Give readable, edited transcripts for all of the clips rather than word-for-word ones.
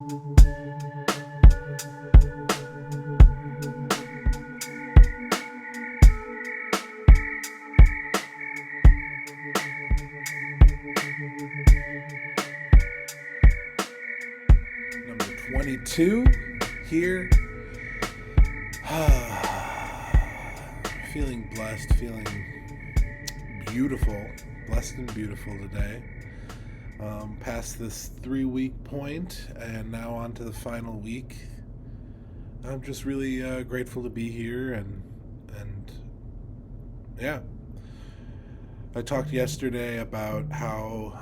Number 22 here. Feeling blessed, feeling beautiful, blessed and beautiful today. Past this 3-week point and now on to the final week. I'm just really grateful to be here and yeah. I talked yesterday about how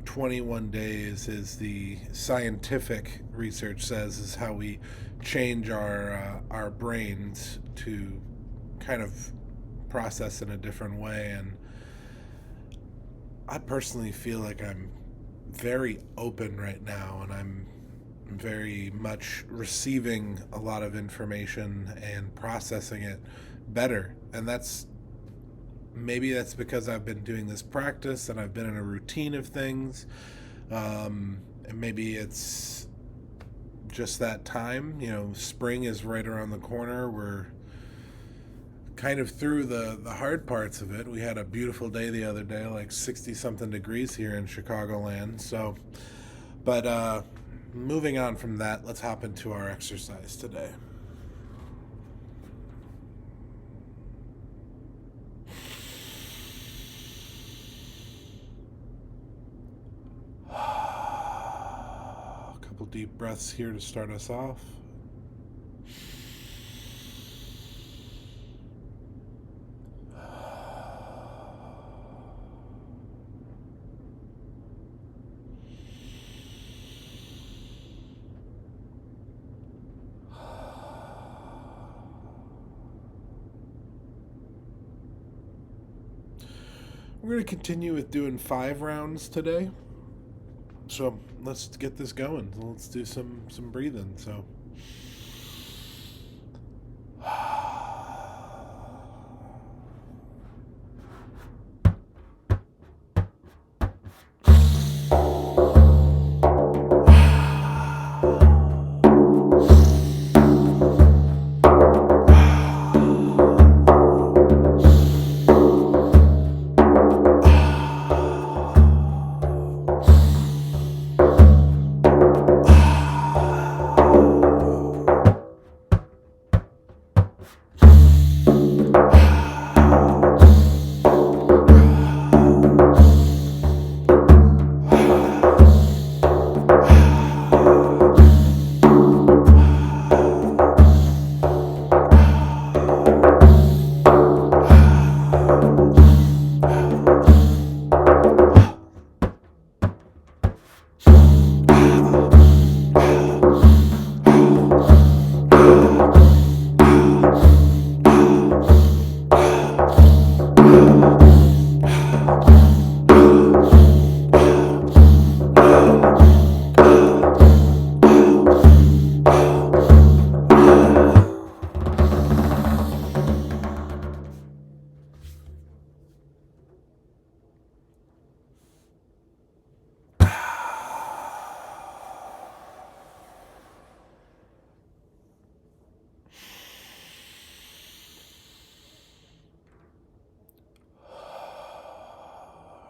21 days is the scientific research says is how we change our brains to kind of process in a different way. And I personally feel like I'm very open right now, and I'm very much receiving a lot of information and processing it better. And maybe that's because I've been doing this practice and I've been in a routine of things. And maybe it's just that time. Spring is right around the corner. We're kind of through the hard parts of it. We had a beautiful day the other day, like 60 something degrees here in Chicagoland. But moving on from that, let's hop into our exercise today. A couple deep breaths here to start us off. We're going to continue with doing 5 rounds today. So let's get this going. Let's do some breathing. So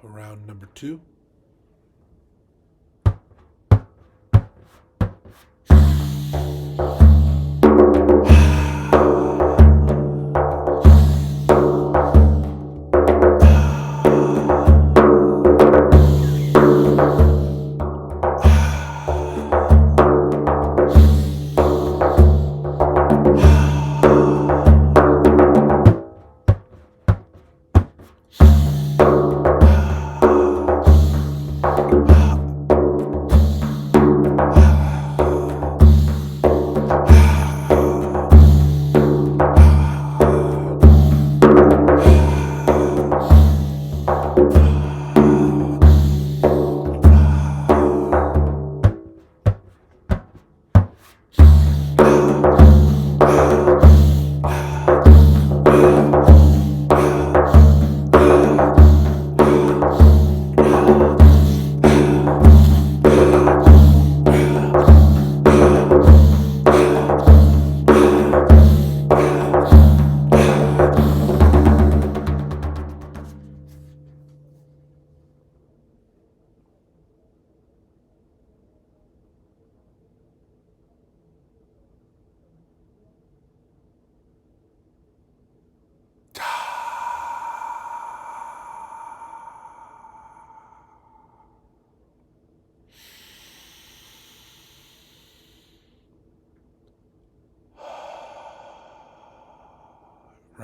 round number 2.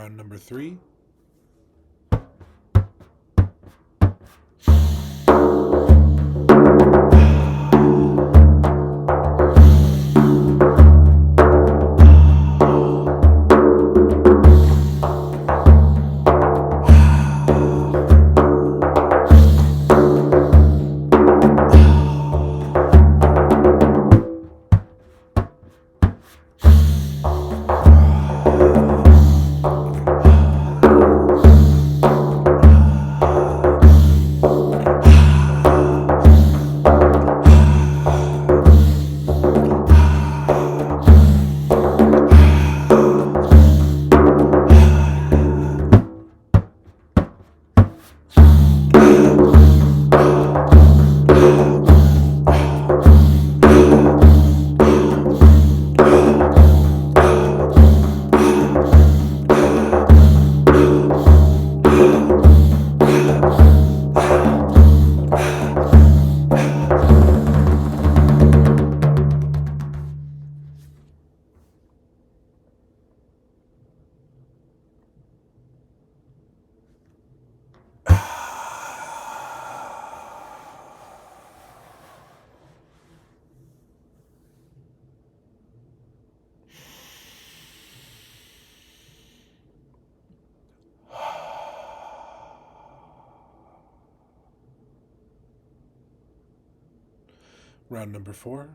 Round number 3. Round number 4.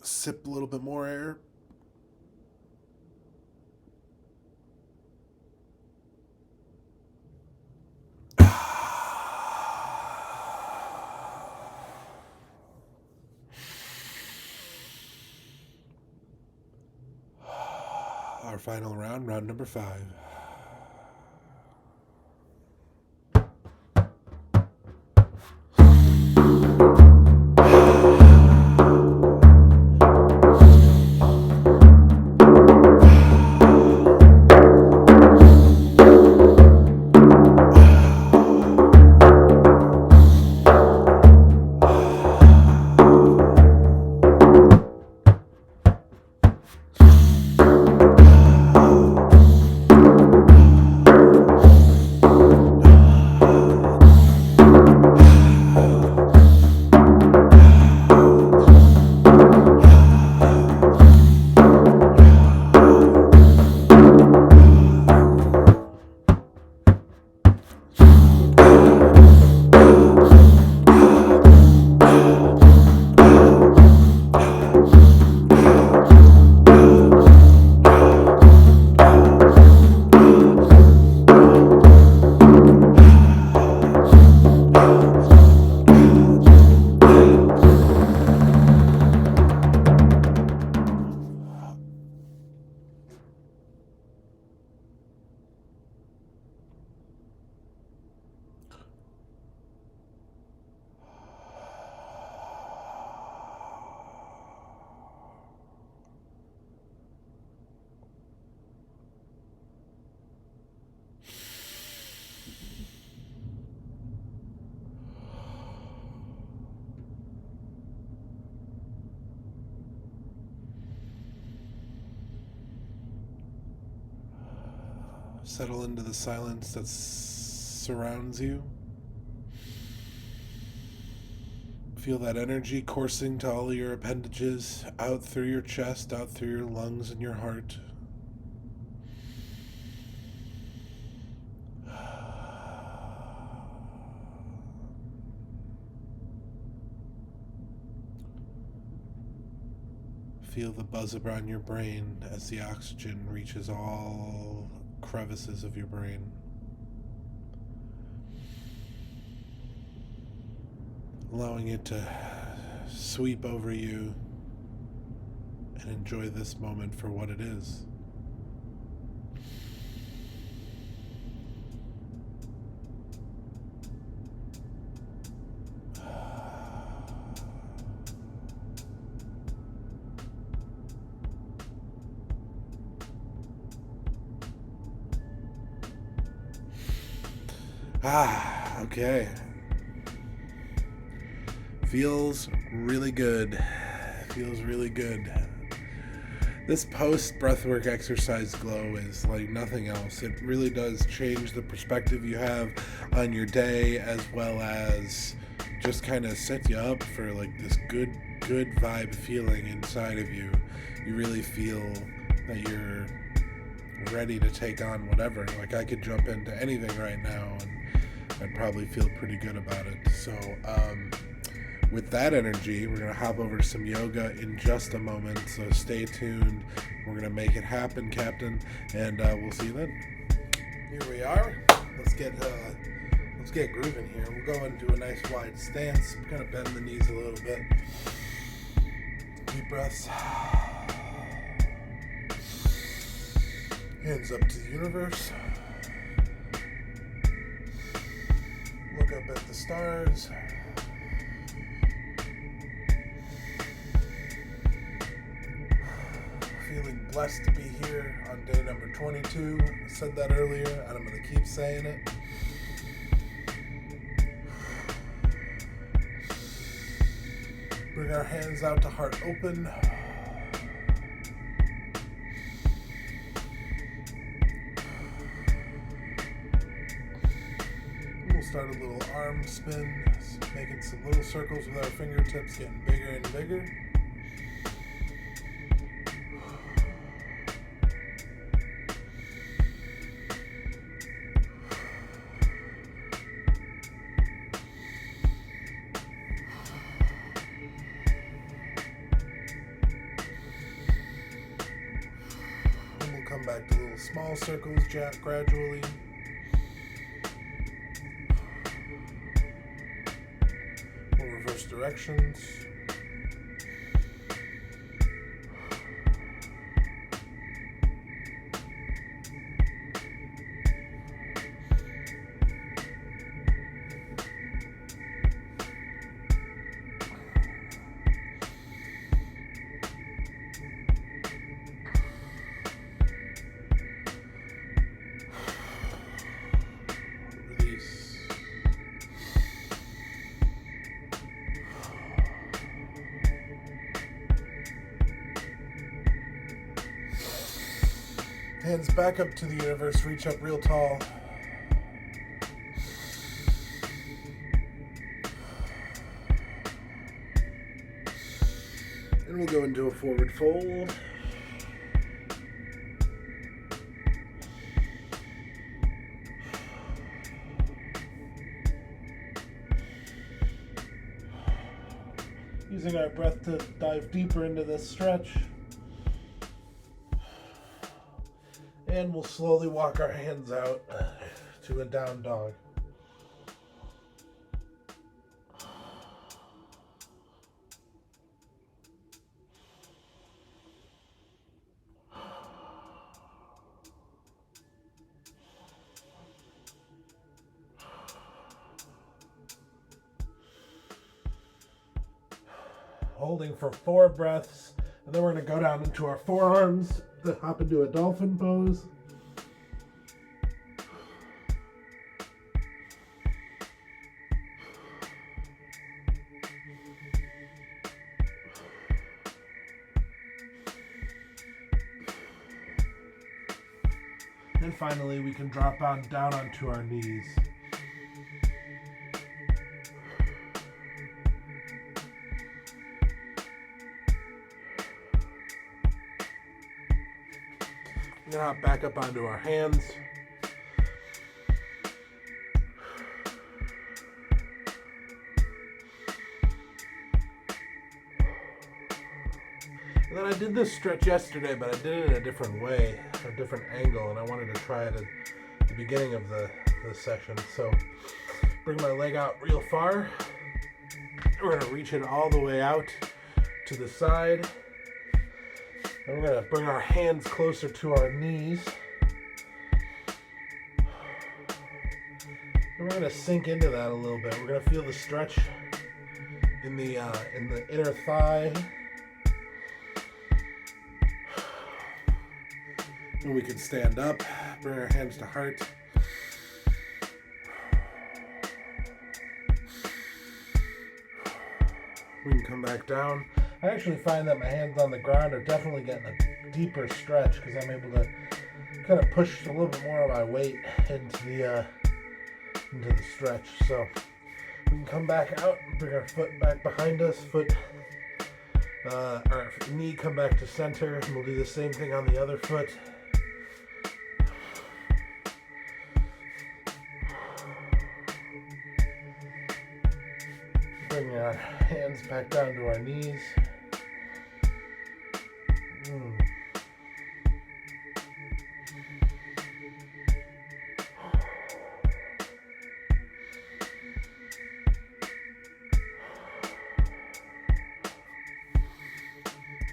Sip a little bit more air. Our final round, round number 5. Settle into the silence that's surrounds you. Feel that energy coursing to all your appendages, out through your chest, out through your lungs and your heart. Feel the buzz around your brain as the oxygen reaches all crevices of your brain. Allowing it to sweep over you and enjoy this moment for what it is. Okay. Feels really good. Feels really good. This post breathwork exercise glow is like nothing else. It really does change the perspective you have on your day, as well as just kind of set you up for like this good vibe feeling inside of you. You really feel that you're ready to take on whatever. Like I could jump into anything right now and I'd probably feel pretty good about it. So with that energy, we're going to hop over to some yoga in just a moment. So stay tuned. We're going to make it happen, Captain, and we'll see you then. Here we are. Let's get grooving here. We'll go into a nice wide stance. Kind of bend the knees a little bit. Deep breaths. Hands up to the universe. Look up at the stars. Feeling blessed to be here on day number 22. I said that earlier, and I'm going to keep saying it. Bring our hands out to heart open. We'll start a little arm spin, making some little circles with our fingertips, getting bigger and bigger. And we'll come back to little small circles gradually. Reverse directions. Release. Hands back up to the universe, reach up real tall. And we'll go into a forward fold. Using our breath to dive deeper into this stretch. And we'll slowly walk our hands out to a down dog. Holding for 4 breaths, and then we're going to go down into our forearms to hop into a dolphin pose. And finally, we can drop down onto our knees. We're gonna hop back up onto our hands. And then I did this stretch yesterday, but I did it in a different way, a different angle, and I wanted to try it at the beginning of the session. So bring my leg out real far. We're gonna reach it all the way out to the side. And we're gonna bring our hands closer to our knees. And we're gonna sink into that a little bit. We're gonna feel the stretch in the inner thigh. And we can stand up, bring our hands to heart. We can come back down. I actually find that my hands on the ground are definitely getting a deeper stretch because I'm able to kind of push a little bit more of my weight into the stretch. So we can come back out and bring our foot back behind us, our knee come back to center, and we'll do the same thing on the other foot. Bring our hands back down to our knees.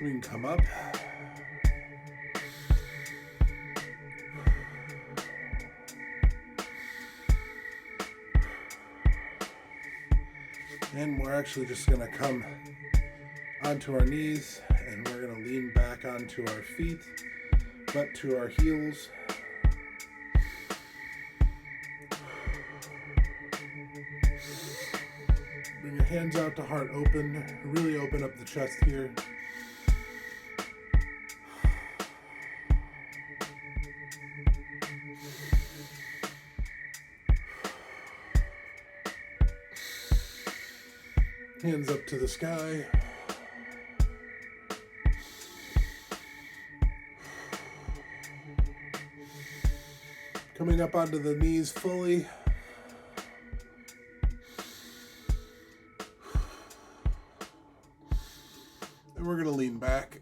We can come up. And we're actually just going to come onto our knees, and we're going to lean back onto our feet, butt to our heels. Bring your hands out to heart open. Really open up the chest here. Hands up to the sky. Coming up onto the knees fully. And we're going to lean back.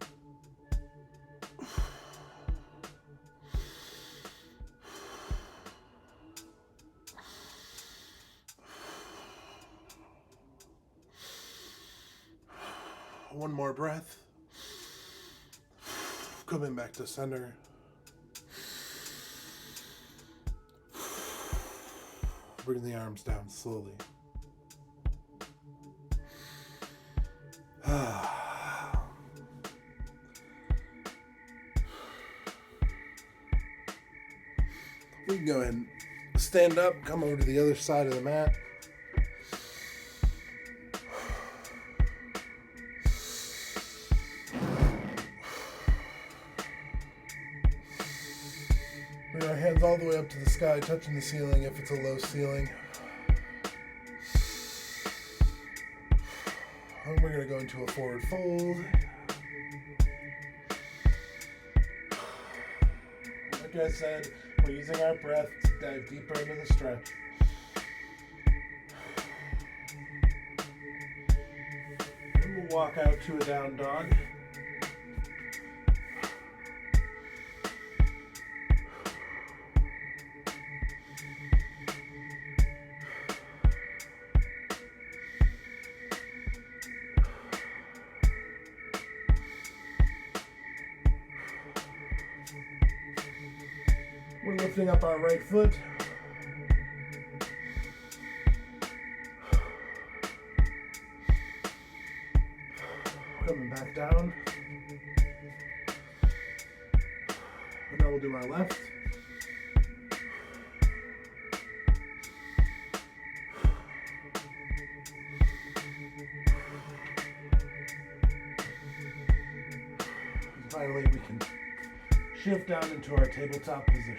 One more breath. Coming back to center. Bring the arms down slowly. We can go ahead and stand up, come over to the other side of the mat. Bring our hands all the way up to the sky, touching the ceiling if it's a low ceiling. And we're going to go into a forward fold. Like I said, we're using our breath to dive deeper into the stretch. And we'll walk out to a down dog. We're lifting up our right foot. Coming back down. And now we'll do our left. And finally, we can shift down into our tabletop position.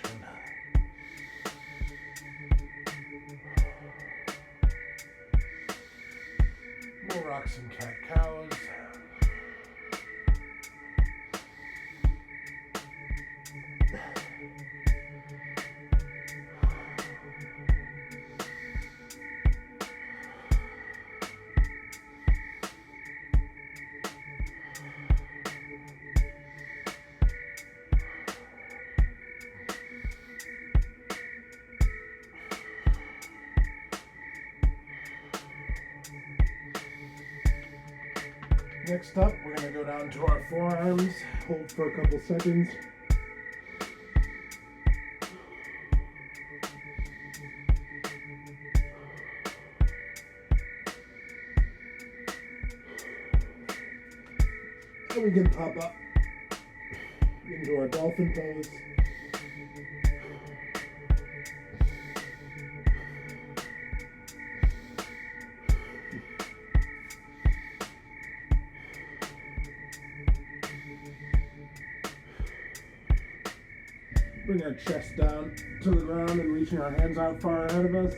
We'll rock some cat-cows. Next up, we're going to go down to our forearms, hold for a couple seconds. And we can pop up into our dolphin pose. Bring our chest down to the ground and reaching our hands out far ahead of us.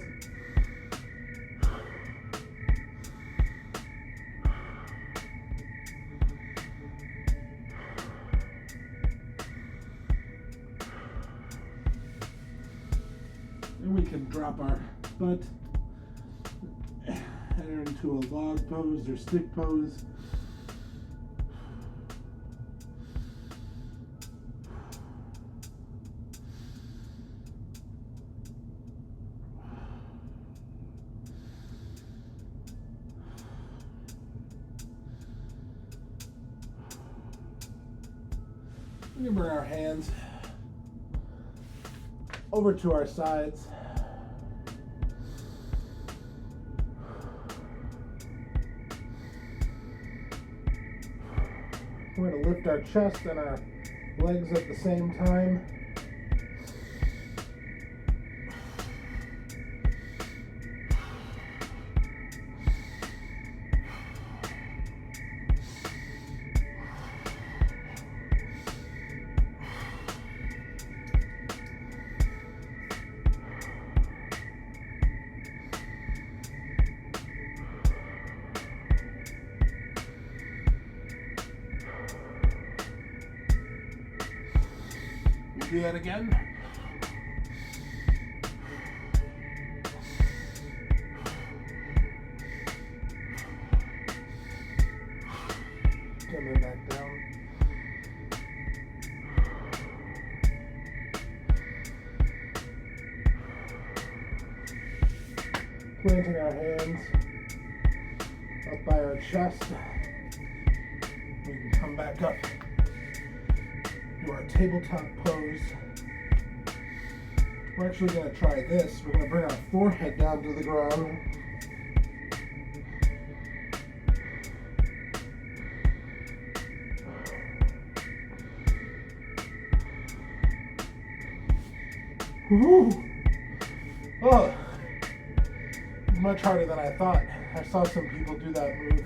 And we can drop our butt, enter into a log pose or stick pose. We can bring our hands over to our sides. We're going to lift our chest and our legs at the same time. Do that again. Coming back down. Planting our hands up by our chest. We can come back up to our tabletop pose. We're actually going to try this. We're going to bring our forehead down to the ground. Woo! Oh, it's much harder than I thought. I saw some people do that move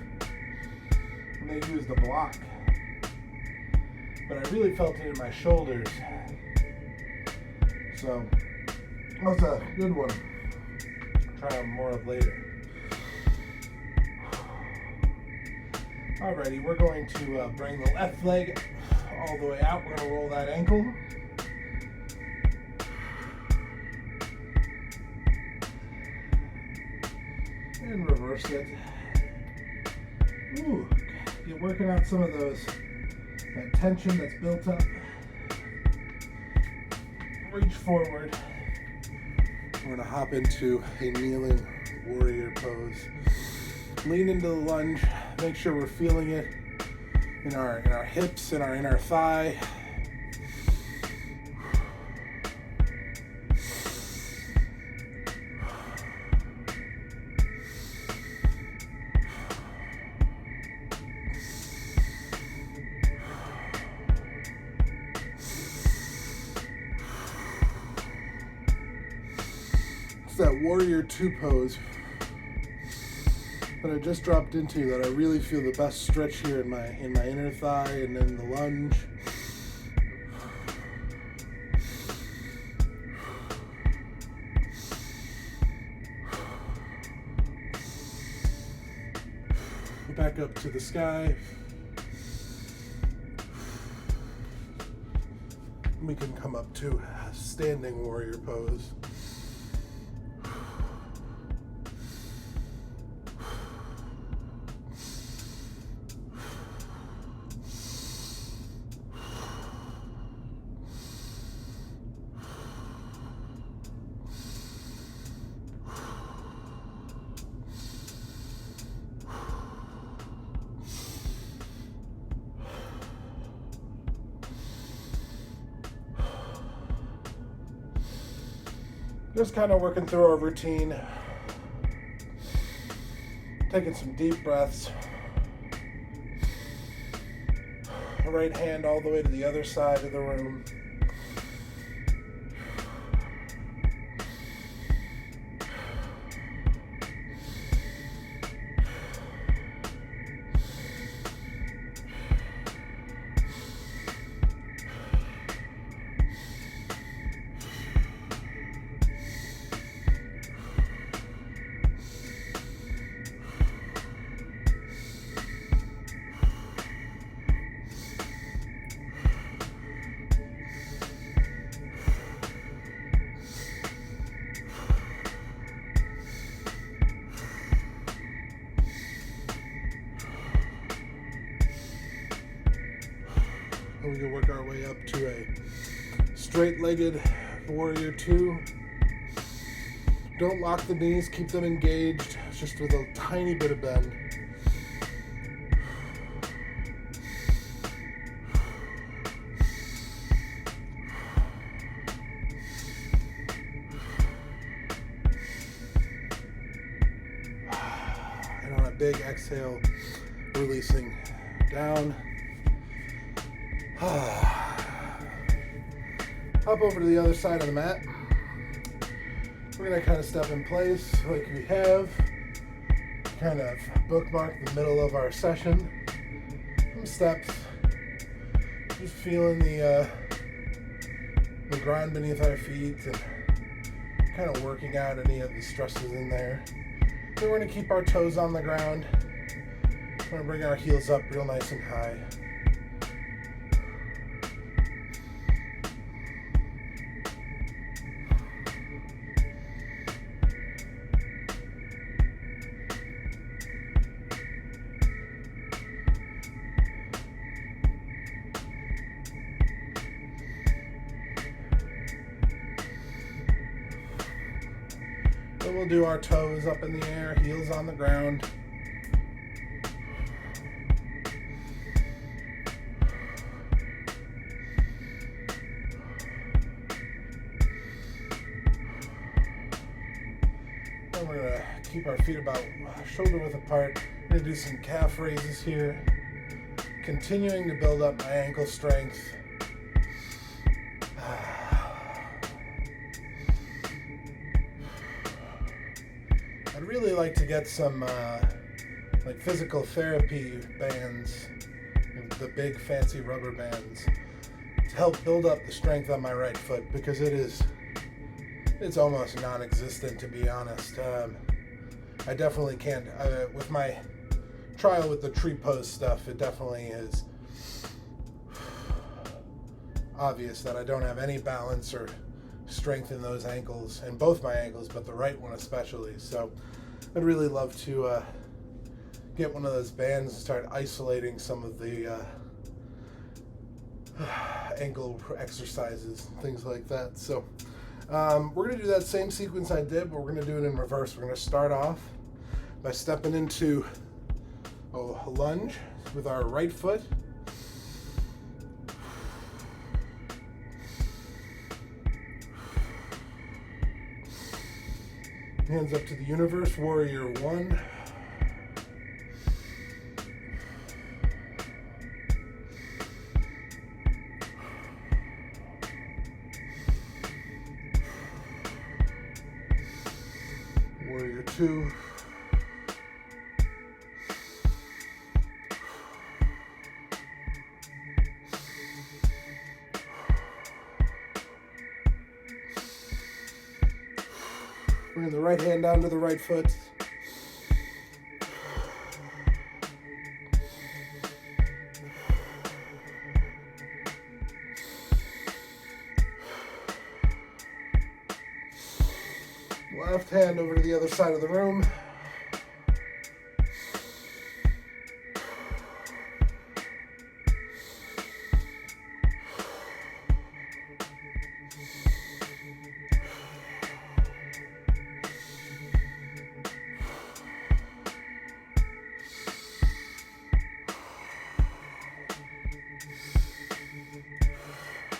and they used the block, but I really felt it in my shoulders. So that's a good one. Try more of later. Alrighty, we're going to bring the left leg all the way out. We're going to roll that ankle. And reverse it. Ooh, you're working out some of that tension that's built up. Reach forward. We're going to hop into a kneeling warrior pose. Lean into the lunge. Make sure we're feeling it in our hips, in our inner thigh. That warrior two pose that I just dropped into, that I really feel the best stretch here in my inner thigh, and then the lunge. Back up to the sky. We can come up to standing warrior pose. Just kind of working through our routine, taking some deep breaths. Right hand all the way to the other side of the room. And we can work our way up to a straight-legged warrior 2. Don't lock the knees, keep them engaged, just with a tiny bit of bend. And on a big exhale, releasing down. Up over to the other side of the mat. We're going to kind of step in place like we have. Kind of bookmark the middle of our session. Some steps. Just feeling the ground beneath our feet and kind of working out any of the stresses in there. Then we're going to keep our toes on the ground. We're going to bring our heels up real nice and high. Then we'll do our toes up in the air, heels on the ground. Then we're going to keep our feet about shoulder width apart. I'm going to do some calf raises here. Continuing to build up my ankle strength. I'd really like to get some like physical therapy bands, the big fancy rubber bands, to help build up the strength on my right foot, because it's almost non-existent, to be honest. I definitely can't, with my trial with the tree pose stuff, it definitely is obvious that I don't have any balance or strength in those ankles, in both my ankles, but the right one especially. So I'd really love to get one of those bands and start isolating some of the ankle exercises, things like that. So we're going to do that same sequence I did, but we're going to do it in reverse. We're going to start off by stepping into a lunge with our right foot. Hands up to the universe, warrior 1. Warrior 2. Bring the right hand down to the right foot. Left hand over to the other side of the room.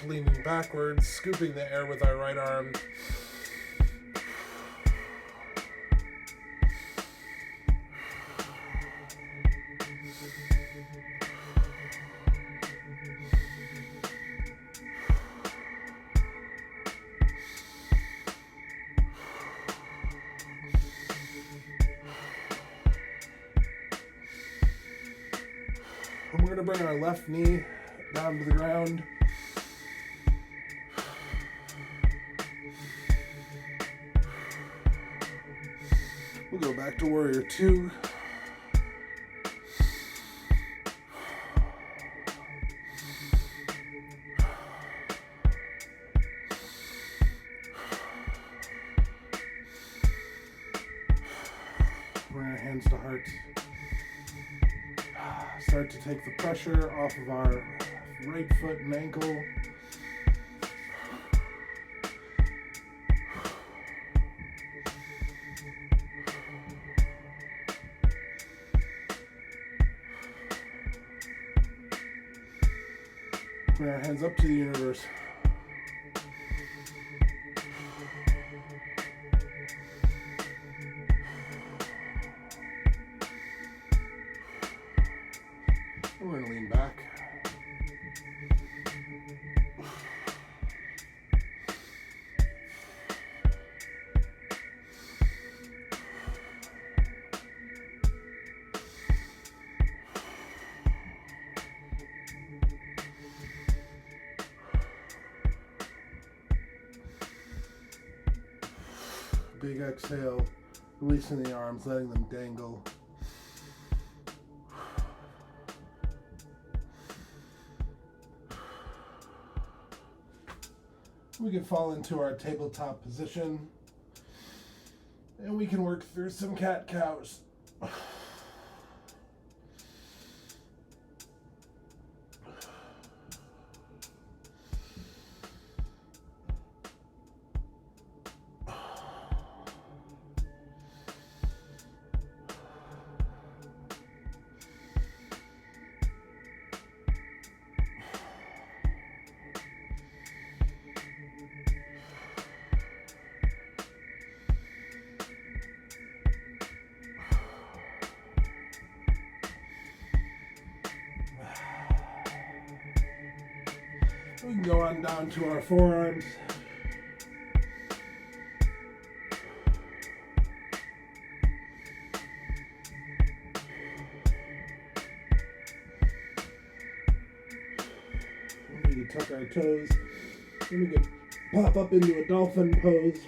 Leaning backwards, scooping the air with our right arm. And we're going to bring our left knee down to the ground. We'll go back to warrior two. Bring our hands to heart. Start to take the pressure off of our right foot and ankle. Bring our hands up to the universe. And we're going to lean back. Big exhale, releasing the arms, letting them dangle. We can fall into our tabletop position and we can work through some cat-cows. We can go on down to our forearms. We can tuck our toes. And we can pop up into a dolphin pose.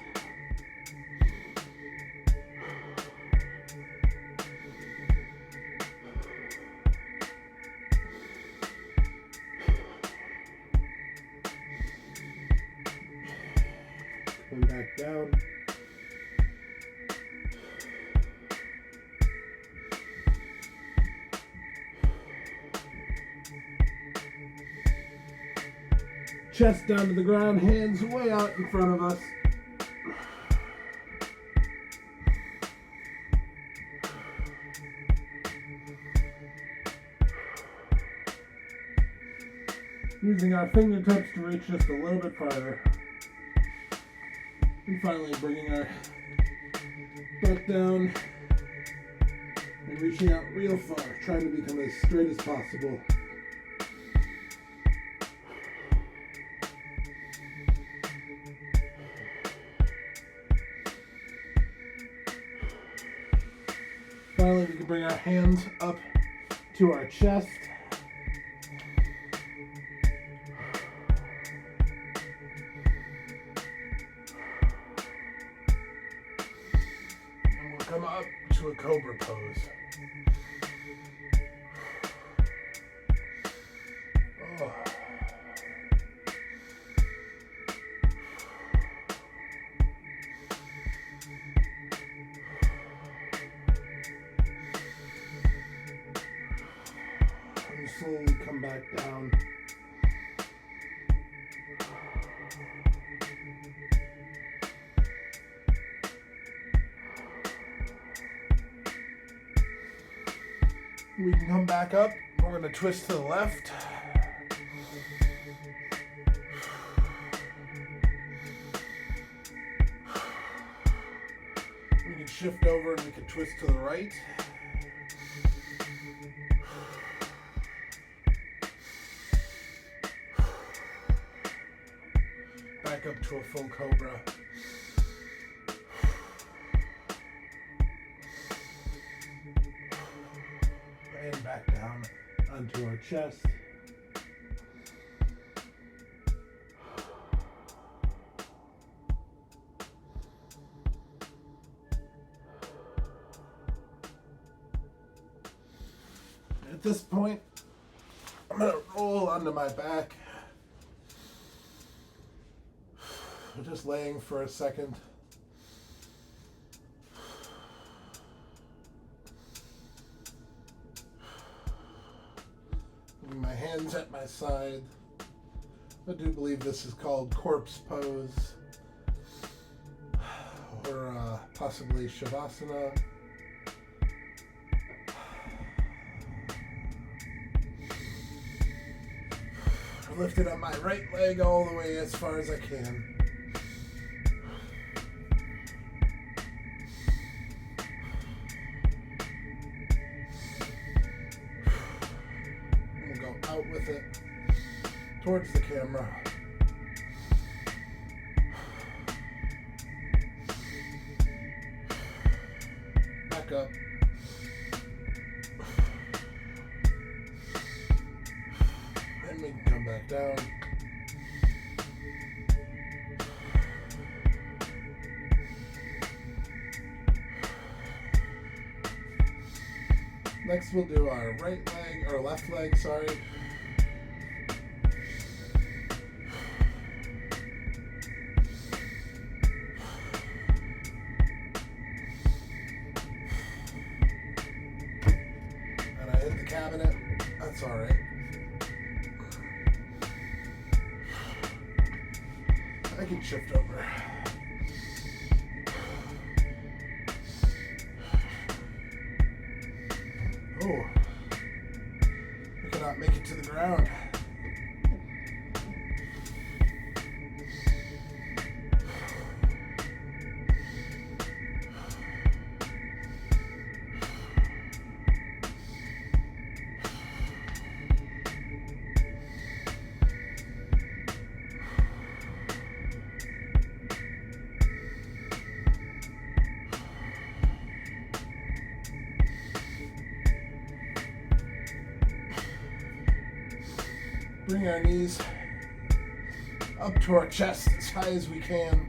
And back down. Chest down to the ground, hands way out in front of us. Using our fingertips to reach just a little bit farther. And finally bringing our butt down and reaching out real far, trying to become as straight as possible. Finally, we can bring our hands up to our chest. Come up to a cobra pose. Oh. back down. We can come back up. We're going to twist to the left. We can shift over and we can twist to the right. Back up to a full cobra. And back down onto our chest. At this point, I'm going to roll onto my back. Just laying for a second. My hands at my side. I do believe this is called corpse pose, or possibly Shavasana. Lifted up my right leg all the way as far as I can. Out with it towards the camera. Back up. And we can come back down. Next we'll do our right leg, or left leg, sorry. And I hit the cabinet. That's all right. I can shift over. Oh, we cannot make it to the ground. Bring our knees up to our chest as high as we can.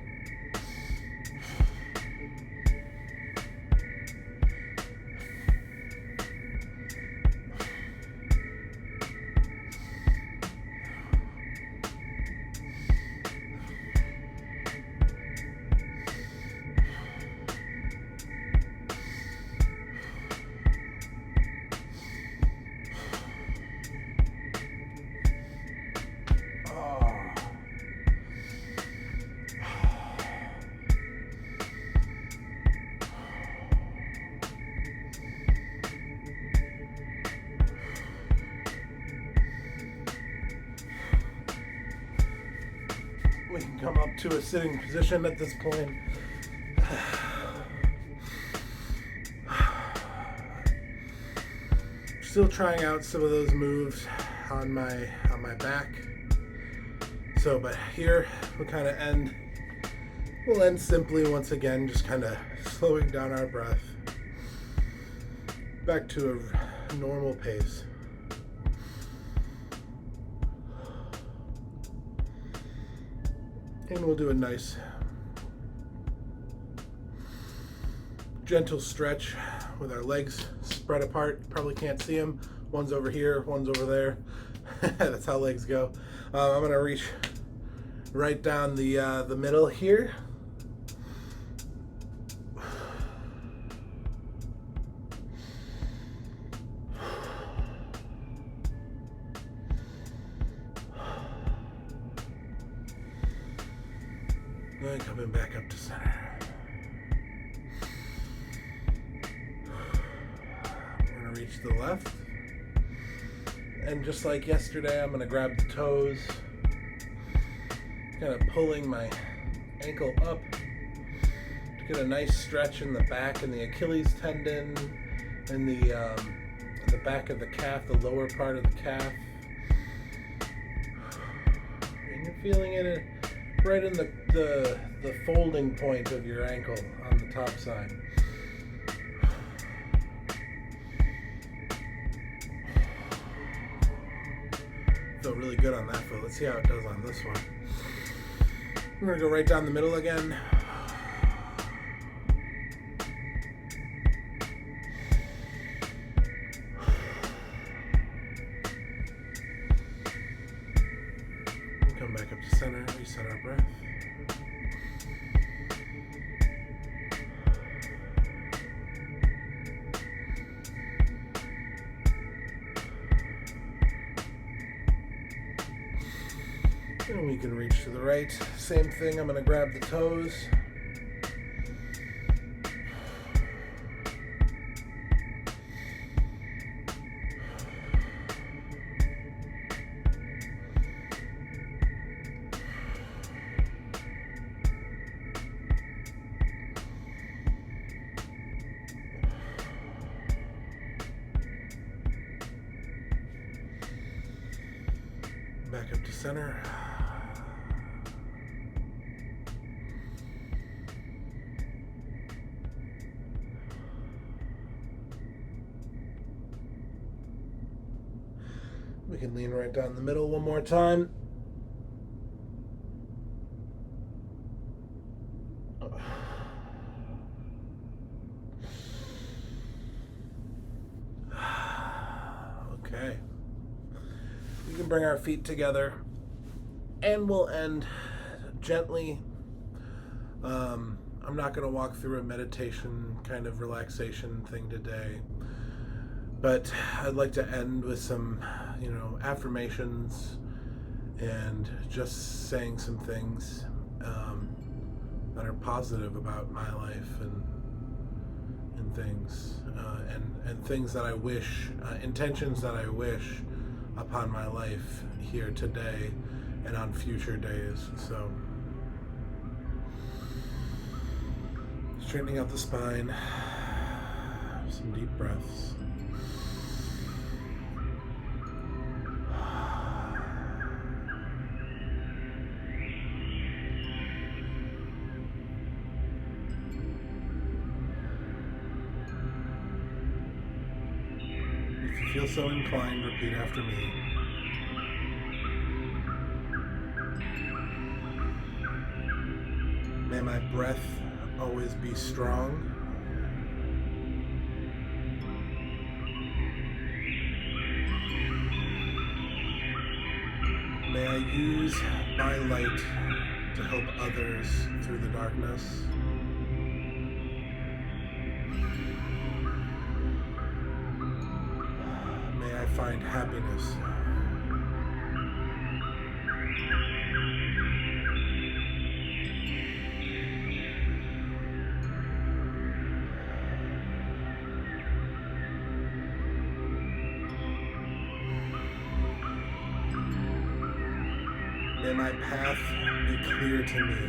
We can come up to a sitting position at this point. Still trying out some of those moves on my back. So, but here we'll kind of end. We'll end simply once again, just kind of slowing down our breath back to a normal pace. And we'll do a nice gentle stretch with our legs spread apart. You probably can't see them. One's over here, one's over there. That's how legs go. I'm gonna reach right down the middle here. Then coming back up to center. We're going to reach to the left. And just like yesterday, I'm going to grab the toes, kind of pulling my ankle up to get a nice stretch in the back and the Achilles tendon and the back of the calf, the lower part of the calf. And you're feeling it right in the folding point of your ankle on the top side. Feel really good on that foot. Let's see how it does on this one. We're going to go right down the middle again. Come back up to center, reset our breath. And we can reach to the right. Same thing, I'm going to grab the toes. Back up to center. We can lean right down the middle one more time. Okay. We can bring our feet together and we'll end gently. I'm not going to walk through a meditation kind of relaxation thing today, but I'd like to end with some, affirmations and just saying some things that are positive about my life and things and things that I wish, intentions that I wish upon my life here today and on future days. So straightening out the spine, some deep breaths. If you feel so inclined, repeat after me. May my breath always be strong. May I use my light to help others through the darkness. May I find happiness. May my path be clear to me.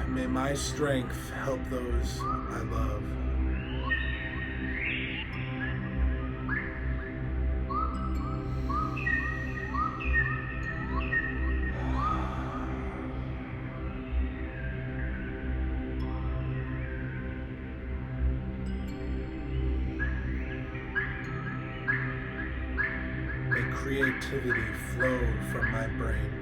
May my strength help those I love. May creativity flow from my brain.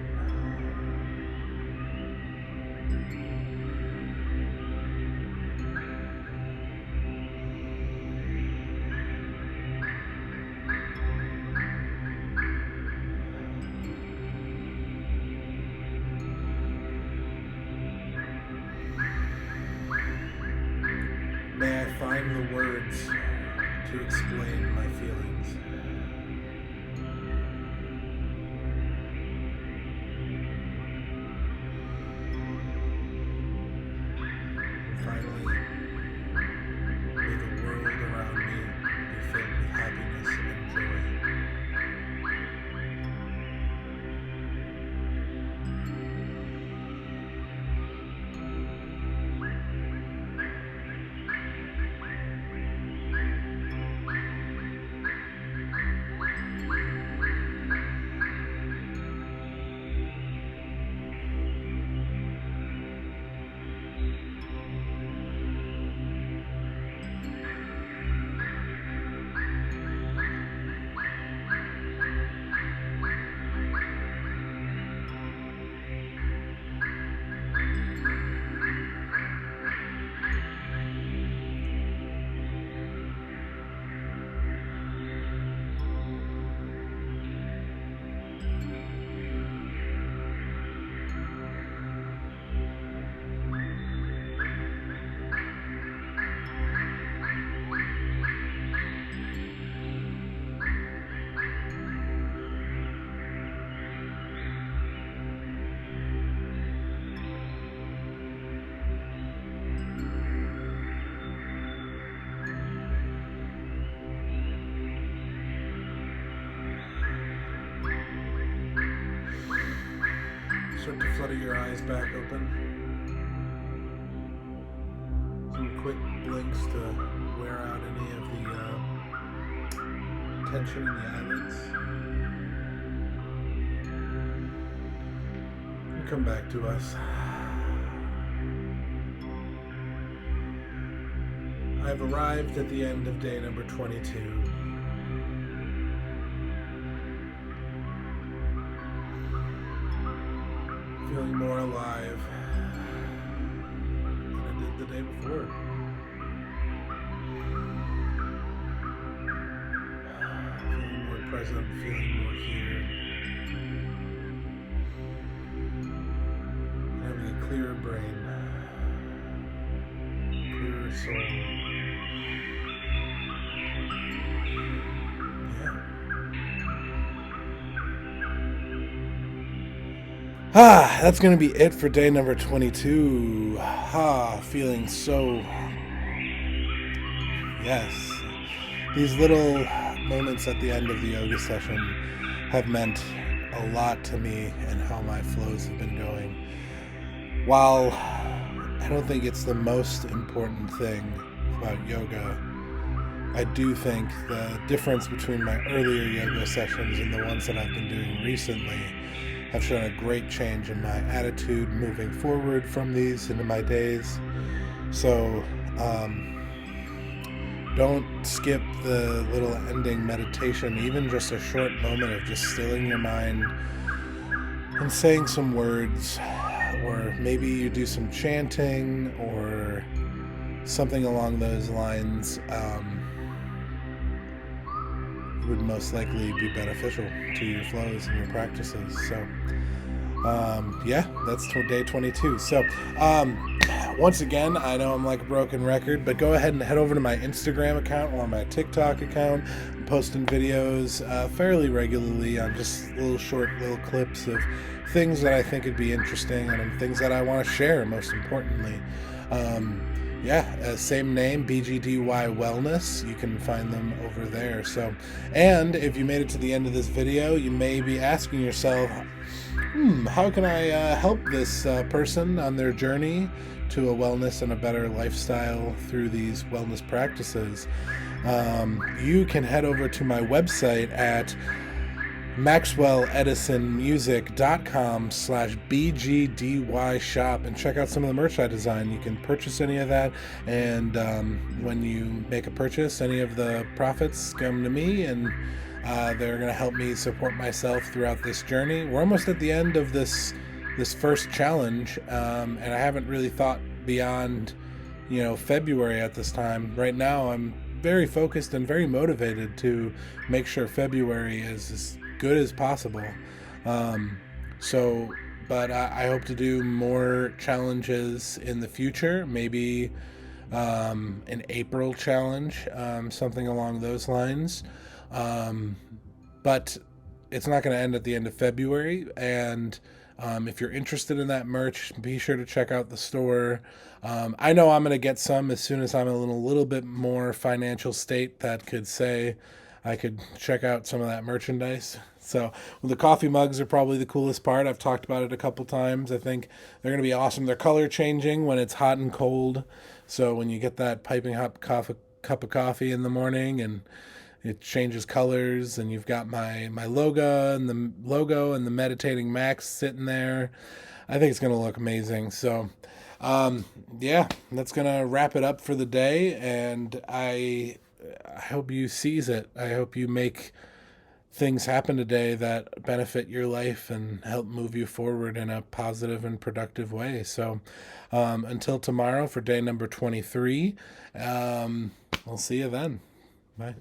May I find the words to to explain my feelings. And finally, may the world around me be filled with happiness and joy. Start to flutter your eyes back open. Some quick blinks to wear out any of the tension in the eyelids. And come back to us. I've arrived at the end of day number 22. Feeling more alive than I did the day before. Feeling more present, feeling more here. Having a clearer brain, clearer soul. That's going to be it for day number 22. Feeling so... Yes. These little moments at the end of the yoga session have meant a lot to me and how my flows have been going. While I don't think it's the most important thing about yoga, I do think the difference between my earlier yoga sessions and the ones that I've been doing recently have shown a great change in my attitude moving forward from these into my days. So don't skip the little ending meditation, even just a short moment of just stilling your mind and saying some words, or maybe you do some chanting or something along those lines. Would most likely be beneficial to your flows and your practices. So that's day 22. So once again, I know I'm like a broken record, but go ahead and head over to my Instagram account or my TikTok account. I'm posting videos fairly regularly on just short little clips of things that I think would be interesting and things that I want to share, most importantly. Same name, bGdy Wellness. You can find them over there. So, and if you made it to the end of this video, you may be asking yourself, how can I help this person on their journey to a wellness and a better lifestyle through these wellness practices? You can head over to my website at maxwelledisonmusic.com/bgdy shop and check out some of the merch I design. You can purchase any of that, and when you make a purchase, any of the profits come to me, and they're going to help me support myself throughout this journey. We're almost at the end of this first challenge, and I haven't really thought beyond February at this time. Right now I'm very focused and very motivated to make sure February is as good as possible. But I hope to do more challenges in the future. Maybe an April challenge, something along those lines. Um, but it's not going to end at the end of February. And if you're interested in that merch, be sure to check out the store. I know I'm going to get some as soon as I'm in a little bit more financial state that could say I could check out some of that merchandise. So well, the coffee mugs are probably the coolest part. I've talked about it a couple times. I think they're going to be awesome. They're color changing when it's hot and cold. So when you get that piping hot cup of coffee in the morning and it changes colors, and you've got my logo and the meditating Max sitting there. I think it's going to look amazing. So yeah, that's going to wrap it up for the day, and I hope you seize it. I hope you make things happen today that benefit your life and help move you forward in a positive and productive way. So until tomorrow for day number 23, we'll see you then. Bye.